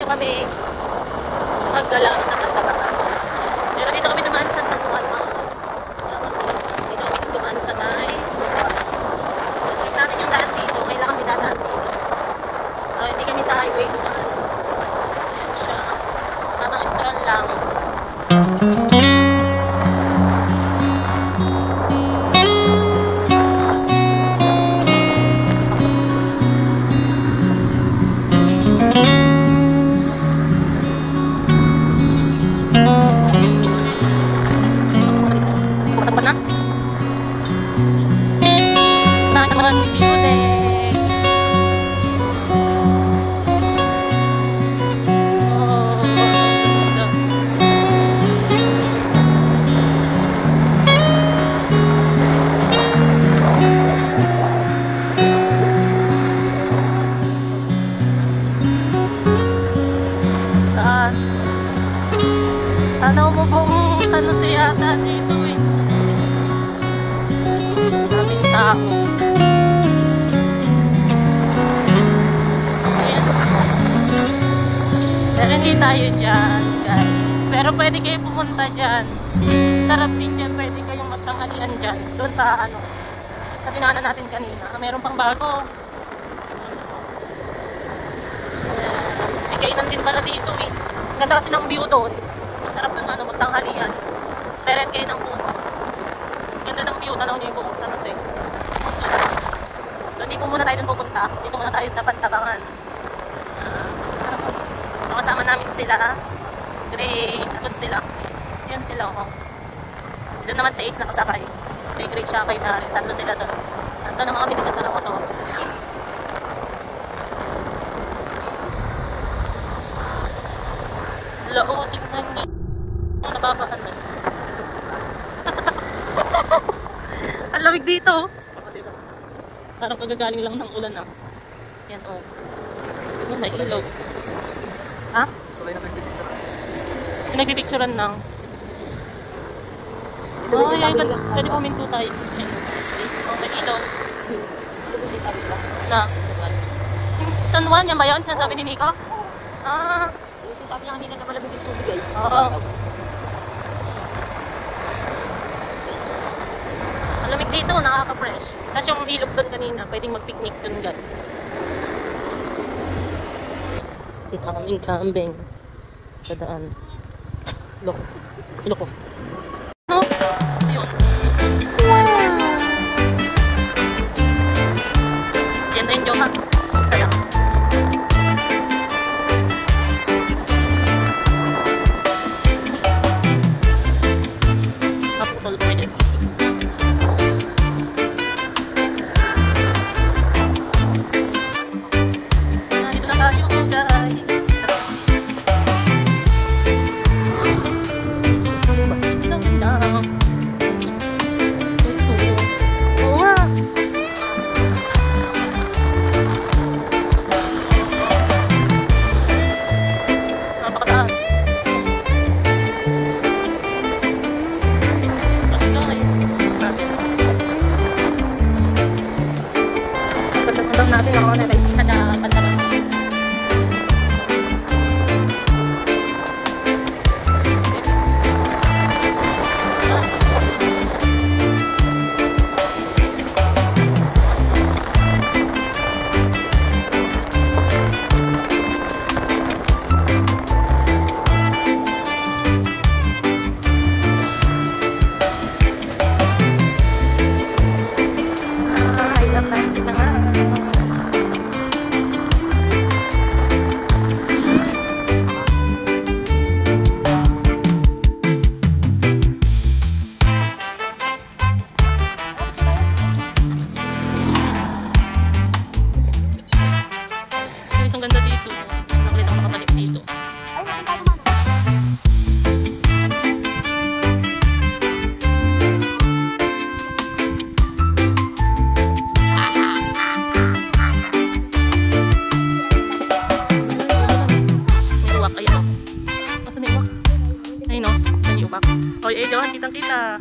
kami maggala sa Pantabangan. Pero dito kami dumaan sa San Juan Mount. Dito kami dumaan sa may Suwan. Check natin yung daan dito. Kailangan kami dadaan dito. Hindi kami sa highway dumaan. Ayan siya. Parang restaurant lang. Tanaw mo buong San Jose yata dito eh. Daming tao. Ayan. Pero hindi tayo dyan guys. Pero pwede kayo pumunta dyan. Sarap din dyan. Pwede kayong magtanghalian dyan. Doon sa ano, sa dinaanan natin kanina. Meron pang bago. May kainan din pala dito eh. Ganda kasi ng view doon. Masarap doon ano, magtanghalian. Peret kayo ng puno. Ganda ng view. Tanaw niyo yung buong San Jose. So, hindi po muna tayo doon pupunta. Dito muna tayo sa Pantabangan. So, kasama namin sila. Grace. Asan sila? Yan sila. Oh. Doon naman si Ace nakasakay. Kay Grace siya, kay Mary. Tatlo sila doon. Tatlo naman kami dito sa motor. Lao, tingnan niyo. Nababahan na. Ang lamig dito. Parang kagagaling lang ng ulan ah. Yan oh. Yan, may ilaw. Ha? Nagpipicturan lang. Oh, yan. Pwede puminto tayo. Oh, may ilaw. Na? San Juan, yan ba yun? Sinasabi ni Nico? Ah. Sabi niya kanina na malamig yung tubig eh. Oo. Malamig dito, nakaka-fresh. Tapos yung ilog doon kanina, pwedeng mag-picnic doon guys. Dito kaming kambing sa daan. Loko. Loko. No? Ayun. Wow! Yan na yung joke ha. Saya. Natin ako na guys, isa na Pantabangan. Ang ganda dito. Nakulit ako makabalik dito. May uwak. Ayun o. Masa may uwak? Ayun o. May uwak. Oy, Johan, kitang kita.